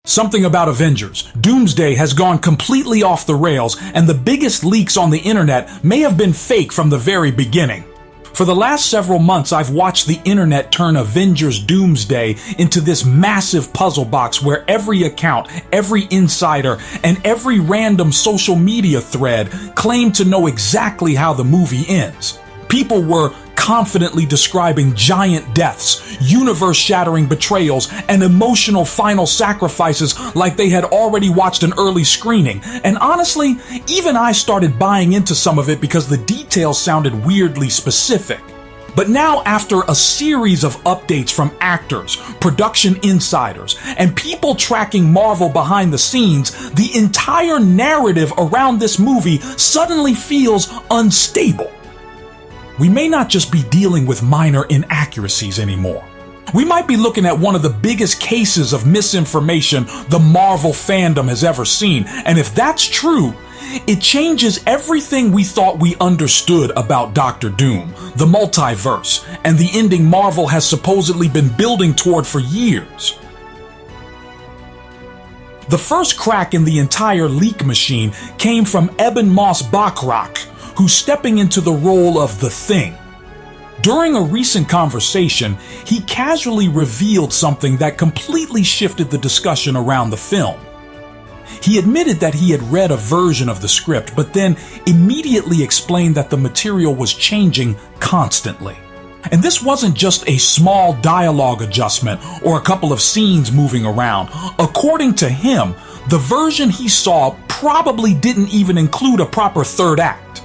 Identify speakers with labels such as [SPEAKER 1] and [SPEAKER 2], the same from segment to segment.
[SPEAKER 1] Something about Avengers. Doomsday has gone completely off the rails, and the biggest leaks on the internet may have been fake from the very beginning. For the last several months, I've watched the internet turn Avengers Doomsday into this massive puzzle box where every account, every insider, and every random social media thread claim to know exactly how the movie ends. People were confidently describing giant deaths, universe-shattering betrayals, and emotional final sacrifices like they had already watched an early screening. And honestly, even I started buying into some of it because the details sounded weirdly specific. But now, after a series of updates from actors, production insiders, and people tracking Marvel behind the scenes, the entire narrative around this movie suddenly feels unstable. We may not just be dealing with minor inaccuracies anymore. We might be looking at one of the biggest cases of misinformation the Marvel fandom has ever seen. And if that's true, it changes everything we thought we understood about Doctor Doom, the multiverse, and the ending Marvel has supposedly been building toward for years. The first crack in the entire leak machine came from Eben Moss-Bachrach, who's stepping into the role of the Thing. During a recent conversation, he casually revealed something that completely shifted the discussion around the film. He admitted that he had read a version of the script, but then immediately explained that the material was changing constantly. And this wasn't just a small dialogue adjustment or a couple of scenes moving around. According to him, the version he saw probably didn't even include a proper third act.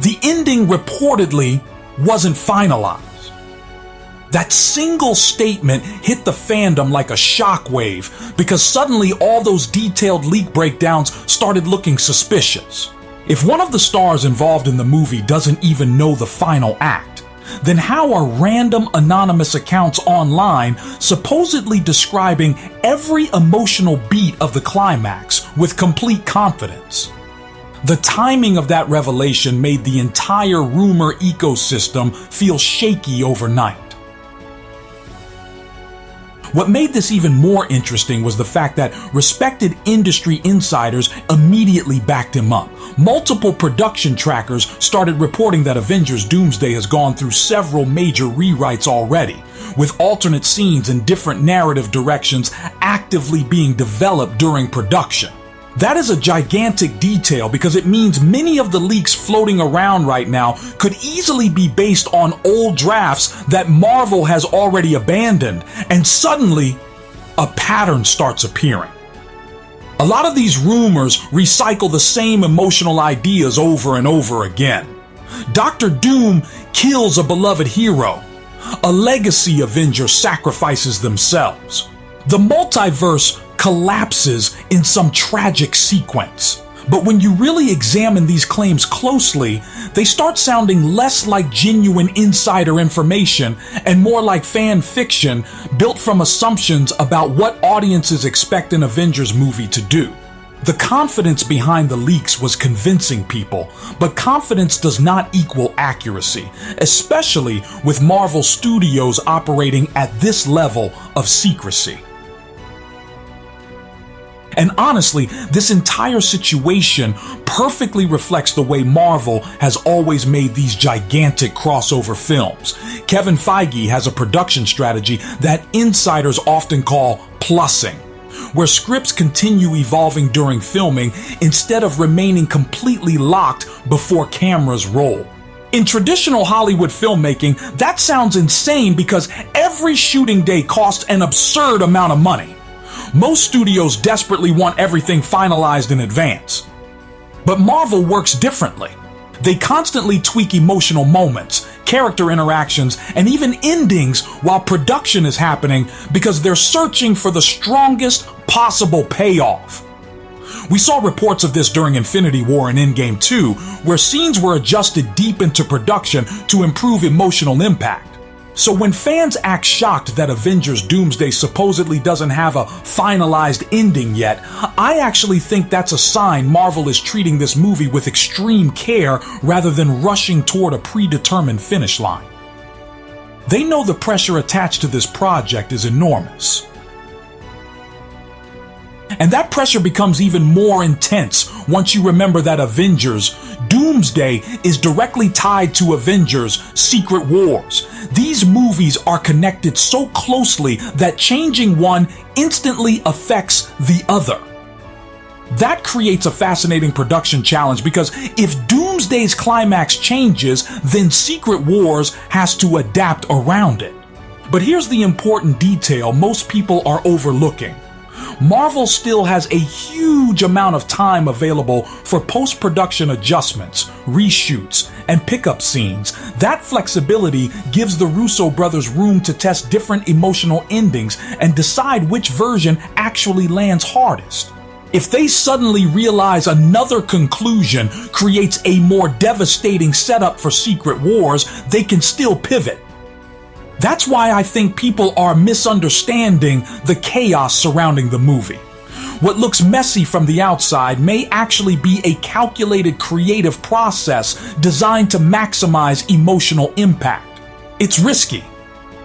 [SPEAKER 1] The ending reportedly wasn't finalized. That single statement hit the fandom like a shockwave because suddenly all those detailed leak breakdowns started looking suspicious. If one of the stars involved in the movie doesn't even know the final act, then how are random anonymous accounts online supposedly describing every emotional beat of the climax with complete confidence? The timing of that revelation made the entire rumor ecosystem feel shaky overnight. What made this even more interesting was the fact that respected industry insiders immediately backed him up. Multiple production trackers started reporting that Avengers Doomsday has gone through several major rewrites already, with alternate scenes and different narrative directions actively being developed during production. That is a gigantic detail because it means many of the leaks floating around right now could easily be based on old drafts that Marvel has already abandoned, and suddenly a pattern starts appearing. A lot of these rumors recycle the same emotional ideas over and over again. Doctor Doom kills a beloved hero. A legacy Avenger sacrifices themselves. The multiverse collapses in some tragic sequence. But when you really examine these claims closely, they start sounding less like genuine insider information and more like fan fiction built from assumptions about what audiences expect an Avengers movie to do. The confidence behind the leaks was convincing people, but confidence does not equal accuracy, especially with Marvel Studios operating at this level of secrecy. And honestly, this entire situation perfectly reflects the way Marvel has always made these gigantic crossover films. Kevin Feige has a production strategy that insiders often call plussing, where scripts continue evolving during filming instead of remaining completely locked before cameras roll. In traditional Hollywood filmmaking, that sounds insane because every shooting day costs an absurd amount of money. Most studios desperately want everything finalized in advance. But Marvel works differently. They constantly tweak emotional moments, character interactions, and even endings while production is happening because they're searching for the strongest possible payoff. We saw reports of this during Infinity War and Endgame 2, where scenes were adjusted deep into production to improve emotional impact. So when fans act shocked that Avengers Doomsday supposedly doesn't have a finalized ending yet, I actually think that's a sign Marvel is treating this movie with extreme care rather than rushing toward a predetermined finish line. They know the pressure attached to this project is enormous. And that pressure becomes even more intense once you remember that Avengers Doomsday is directly tied to Avengers Secret Wars. These movies are connected so closely that changing one instantly affects the other. That creates a fascinating production challenge because if Doomsday's climax changes, then Secret Wars has to adapt around it. But here's the important detail most people are overlooking. Marvel still has a huge amount of time available for post-production adjustments, reshoots, and pickup scenes. That flexibility gives the Russo brothers room to test different emotional endings and decide which version actually lands hardest. If they suddenly realize another conclusion creates a more devastating setup for Secret Wars, they can still pivot. That's why I think people are misunderstanding the chaos surrounding the movie. What looks messy from the outside may actually be a calculated creative process designed to maximize emotional impact. It's risky,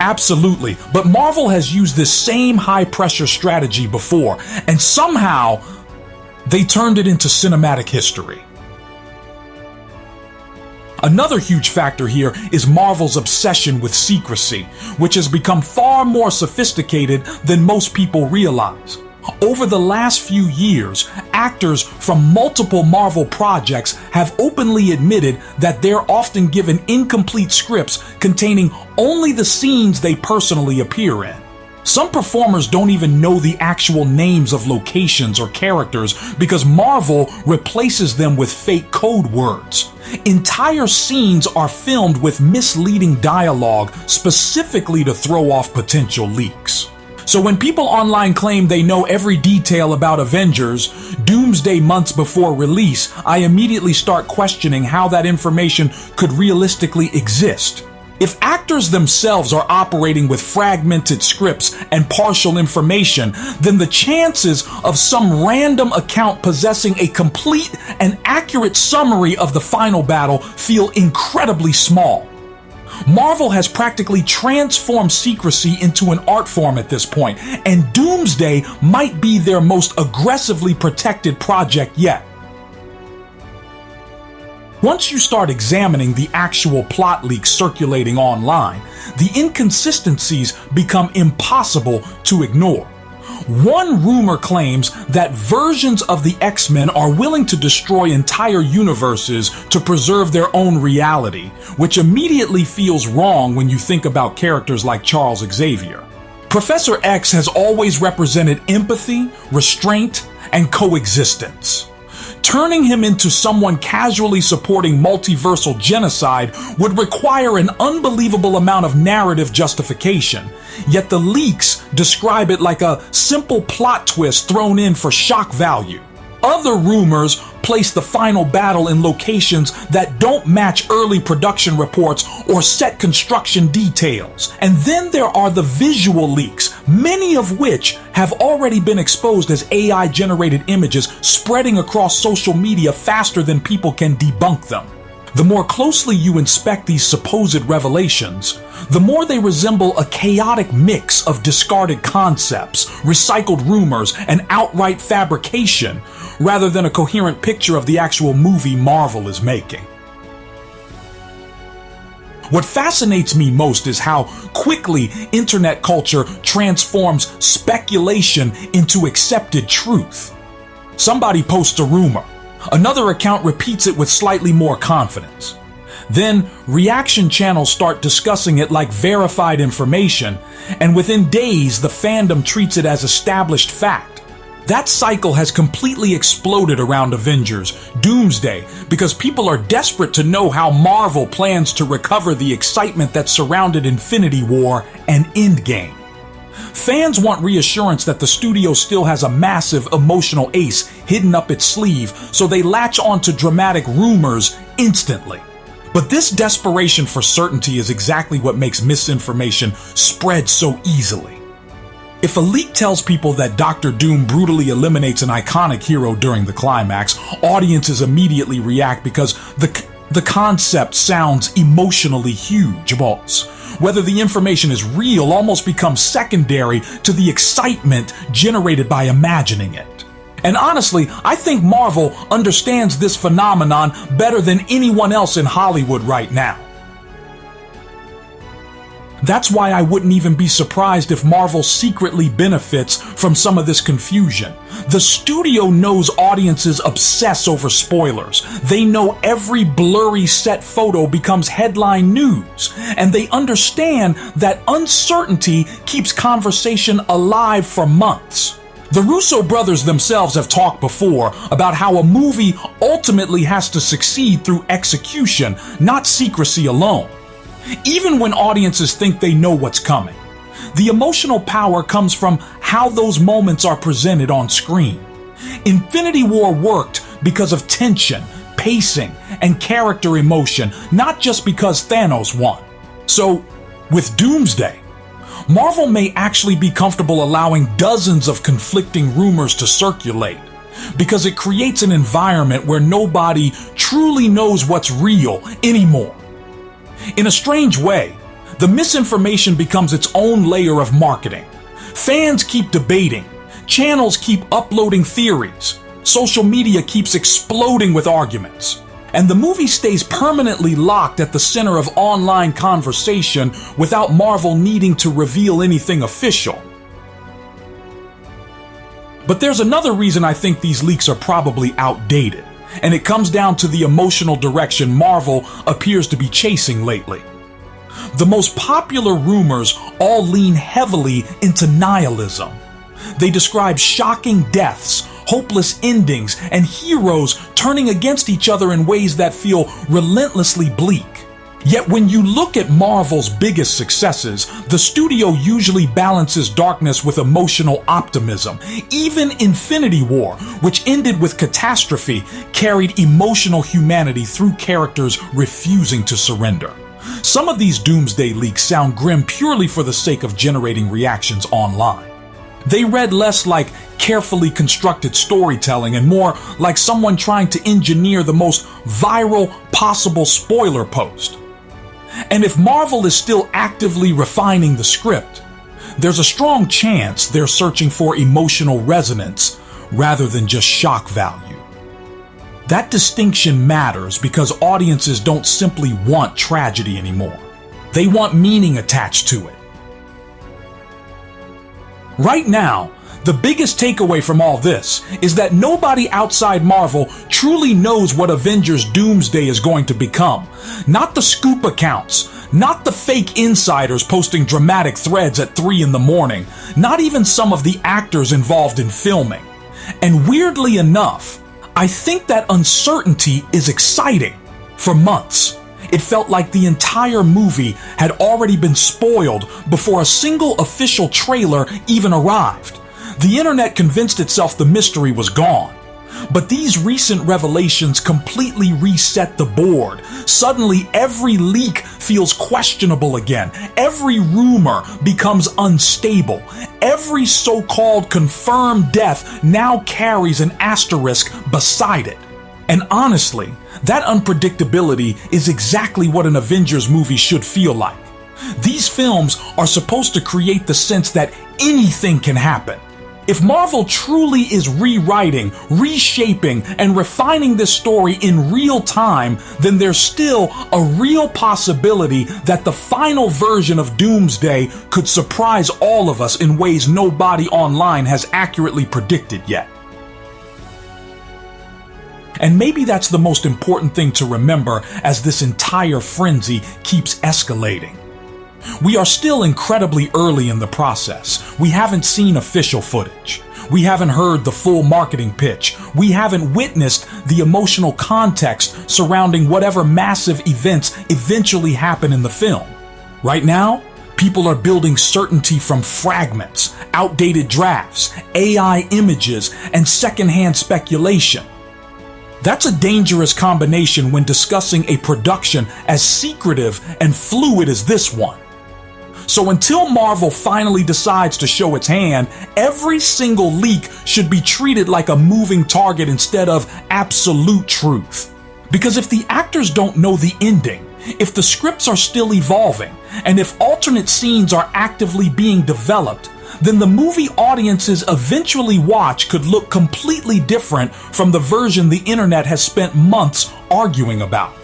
[SPEAKER 1] absolutely, but Marvel has used this same high-pressure strategy before, and somehow they turned it into cinematic history. Another huge factor here is Marvel's obsession with secrecy, which has become far more sophisticated than most people realize. Over the last few years, actors from multiple Marvel projects have openly admitted that they're often given incomplete scripts containing only the scenes they personally appear in. Some performers don't even know the actual names of locations or characters because Marvel replaces them with fake code words. Entire scenes are filmed with misleading dialogue specifically to throw off potential leaks. So when people online claim they know every detail about Avengers Doomsday months before release, I immediately start questioning how that information could realistically exist. If actors themselves are operating with fragmented scripts and partial information, then the chances of some random account possessing a complete and accurate summary of the final battle feel incredibly small. Marvel has practically transformed secrecy into an art form at this point, and Doomsday might be their most aggressively protected project yet. Once you start examining the actual plot leaks circulating online, the inconsistencies become impossible to ignore. One rumor claims that versions of the X-Men are willing to destroy entire universes to preserve their own reality, which immediately feels wrong when you think about characters like Charles Xavier. Professor X has always represented empathy, restraint, and coexistence. Turning him into someone casually supporting multiversal genocide would require an unbelievable amount of narrative justification, yet the leaks describe it like a simple plot twist thrown in for shock value. Other rumors place the final battle in locations that don't match early production reports or set construction details. And then there are the visual leaks, many of which have already been exposed as AI-generated images spreading across social media faster than people can debunk them. The more closely you inspect these supposed revelations, the more they resemble a chaotic mix of discarded concepts, recycled rumors, and outright fabrication, rather than a coherent picture of the actual movie Marvel is making. What fascinates me most is how quickly internet culture transforms speculation into accepted truth. Somebody posts a rumor. Another account repeats it with slightly more confidence. Then, reaction channels start discussing it like verified information, and within days, the fandom treats it as established fact. That cycle has completely exploded around Avengers Doomsday because people are desperate to know how Marvel plans to recover the excitement that surrounded Infinity War and Endgame. Fans want reassurance that the studio still has a massive emotional ace hidden up its sleeve, so they latch on to dramatic rumors instantly. But this desperation for certainty is exactly what makes misinformation spread so easily. If a leak tells people that Doctor Doom brutally eliminates an iconic hero during the climax, audiences immediately react because the concept sounds emotionally huge, boss. Whether the information is real almost becomes secondary to the excitement generated by imagining it. And honestly, I think Marvel understands this phenomenon better than anyone else in Hollywood right now. That's why I wouldn't even be surprised if Marvel secretly benefits from some of this confusion. The studio knows audiences obsess over spoilers. They know every blurry set photo becomes headline news, and they understand that uncertainty keeps conversation alive for months. The Russo brothers themselves have talked before about how a movie ultimately has to succeed through execution, not secrecy alone. Even when audiences think they know what's coming, the emotional power comes from how those moments are presented on screen. Infinity War worked because of tension, pacing, and character emotion, not just because Thanos won. So, with Doomsday, Marvel may actually be comfortable allowing dozens of conflicting rumors to circulate, because it creates an environment where nobody truly knows what's real anymore. In a strange way, the misinformation becomes its own layer of marketing. Fans keep debating, channels keep uploading theories, social media keeps exploding with arguments, and the movie stays permanently locked at the center of online conversation without Marvel needing to reveal anything official. But there's another reason I think these leaks are probably outdated, and it comes down to the emotional direction Marvel appears to be chasing lately. The most popular rumors all lean heavily into nihilism. They describe shocking deaths, hopeless endings, and heroes turning against each other in ways that feel relentlessly bleak. Yet when you look at Marvel's biggest successes, the studio usually balances darkness with emotional optimism. Even Infinity War, which ended with catastrophe, carried emotional humanity through characters refusing to surrender. Some of these Doomsday leaks sound grim purely for the sake of generating reactions online. They read less like carefully constructed storytelling and more like someone trying to engineer the most viral possible spoiler post. And if Marvel is still actively refining the script, there's a strong chance they're searching for emotional resonance rather than just shock value. That distinction matters because audiences don't simply want tragedy anymore. They want meaning attached to it. Right now, the biggest takeaway from all this is that nobody outside Marvel truly knows what Avengers Doomsday is going to become. Not the scoop accounts, not the fake insiders posting dramatic threads at 3 in the morning, not even some of the actors involved in filming. And weirdly enough, I think that uncertainty is exciting. For months, it felt like the entire movie had already been spoiled before a single official trailer even arrived. The internet convinced itself the mystery was gone. But these recent revelations completely reset the board. Suddenly, every leak feels questionable again. Every rumor becomes unstable. Every so-called confirmed death now carries an asterisk beside it. And honestly, that unpredictability is exactly what an Avengers movie should feel like. These films are supposed to create the sense that anything can happen. If Marvel truly is rewriting, reshaping, and refining this story in real time, then there's still a real possibility that the final version of Doomsday could surprise all of us in ways nobody online has accurately predicted yet. And maybe that's the most important thing to remember as this entire frenzy keeps escalating. We are still incredibly early in the process. We haven't seen official footage. We haven't heard the full marketing pitch. We haven't witnessed the emotional context surrounding whatever massive events eventually happen in the film. Right now, people are building certainty from fragments, outdated drafts, AI images, and secondhand speculation. That's a dangerous combination when discussing a production as secretive and fluid as this one. So until Marvel finally decides to show its hand, every single leak should be treated like a moving target instead of absolute truth. Because if the actors don't know the ending, if the scripts are still evolving, and if alternate scenes are actively being developed, then the movie audiences eventually watch could look completely different from the version the internet has spent months arguing about.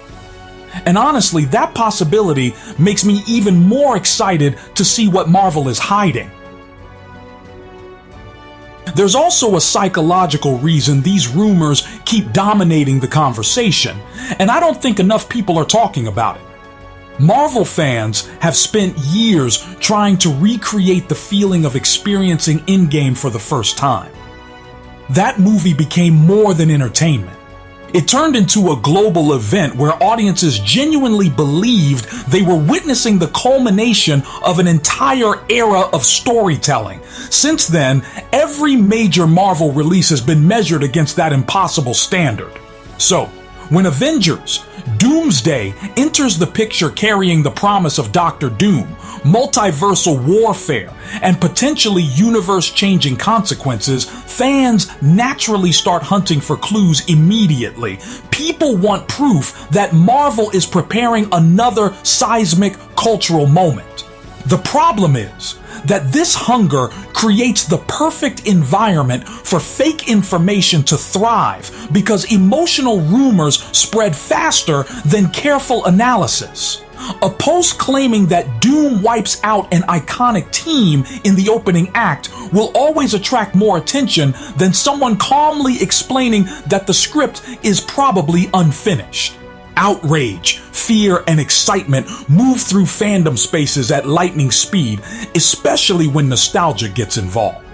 [SPEAKER 1] And honestly, that possibility makes me even more excited to see what Marvel is hiding. There's also a psychological reason these rumors keep dominating the conversation, and I don't think enough people are talking about it. Marvel fans have spent years trying to recreate the feeling of experiencing Endgame for the first time. That movie became more than entertainment. It turned into a global event where audiences genuinely believed they were witnessing the culmination of an entire era of storytelling. Since then, every major Marvel release has been measured against that impossible standard. So, when Avengers Doomsday enters the picture carrying the promise of Doctor Doom, multiversal warfare, and potentially universe-changing consequences, fans naturally start hunting for clues immediately. People want proof that Marvel is preparing another seismic cultural moment. The problem is that this hunger creates the perfect environment for fake information to thrive because emotional rumors spread faster than careful analysis. A post claiming that Doom wipes out an iconic team in the opening act will always attract more attention than someone calmly explaining that the script is probably unfinished. Outrage, fear, and excitement move through fandom spaces at lightning speed, especially when nostalgia gets involved.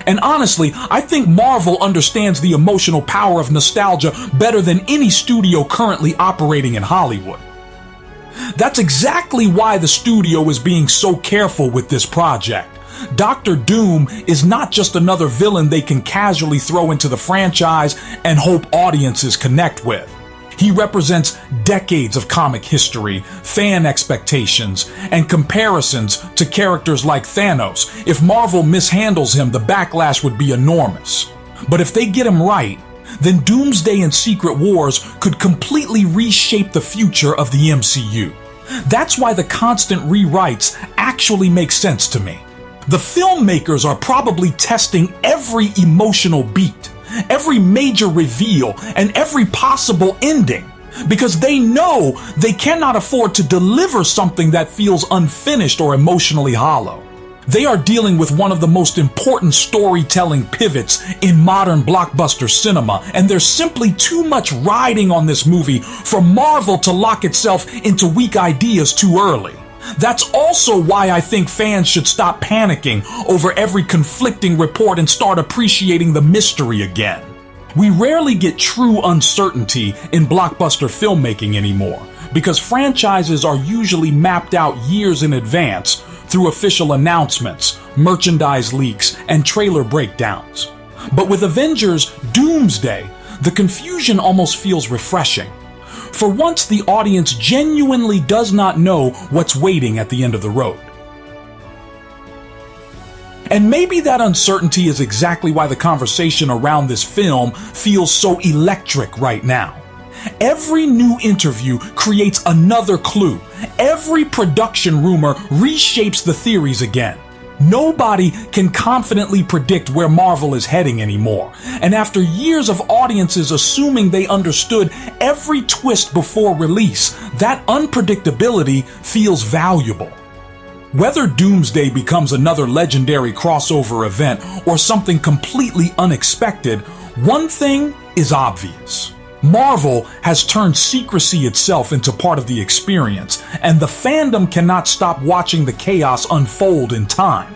[SPEAKER 1] And honestly, I think Marvel understands the emotional power of nostalgia better than any studio currently operating in Hollywood. That's exactly why the studio is being so careful with this project. Doctor Doom is not just another villain they can casually throw into the franchise and hope audiences connect with. He represents decades of comic history, fan expectations, and comparisons to characters like Thanos. If Marvel mishandles him, the backlash would be enormous. But if they get him right, then Doomsday and Secret Wars could completely reshape the future of the MCU. That's why the constant rewrites actually make sense to me. The filmmakers are probably testing every emotional beat, every major reveal, and every possible ending, because they know they cannot afford to deliver something that feels unfinished or emotionally hollow. They are dealing with one of the most important storytelling pivots in modern blockbuster cinema, and there's simply too much riding on this movie for Marvel to lock itself into weak ideas too early. That's also why I think fans should stop panicking over every conflicting report and start appreciating the mystery again. We rarely get true uncertainty in blockbuster filmmaking anymore, because franchises are usually mapped out years in advance through official announcements, merchandise leaks, and trailer breakdowns. But with Avengers Doomsday, the confusion almost feels refreshing. For once, the audience genuinely does not know what's waiting at the end of the road. And maybe that uncertainty is exactly why the conversation around this film feels so electric right now. Every new interview creates another clue. Every production rumor reshapes the theories again. Nobody can confidently predict where Marvel is heading anymore. And after years of audiences assuming they understood every twist before release, that unpredictability feels valuable. Whether Doomsday becomes another legendary crossover event or something completely unexpected, one thing is obvious. Marvel has turned secrecy itself into part of the experience, and the fandom cannot stop watching the chaos unfold in time.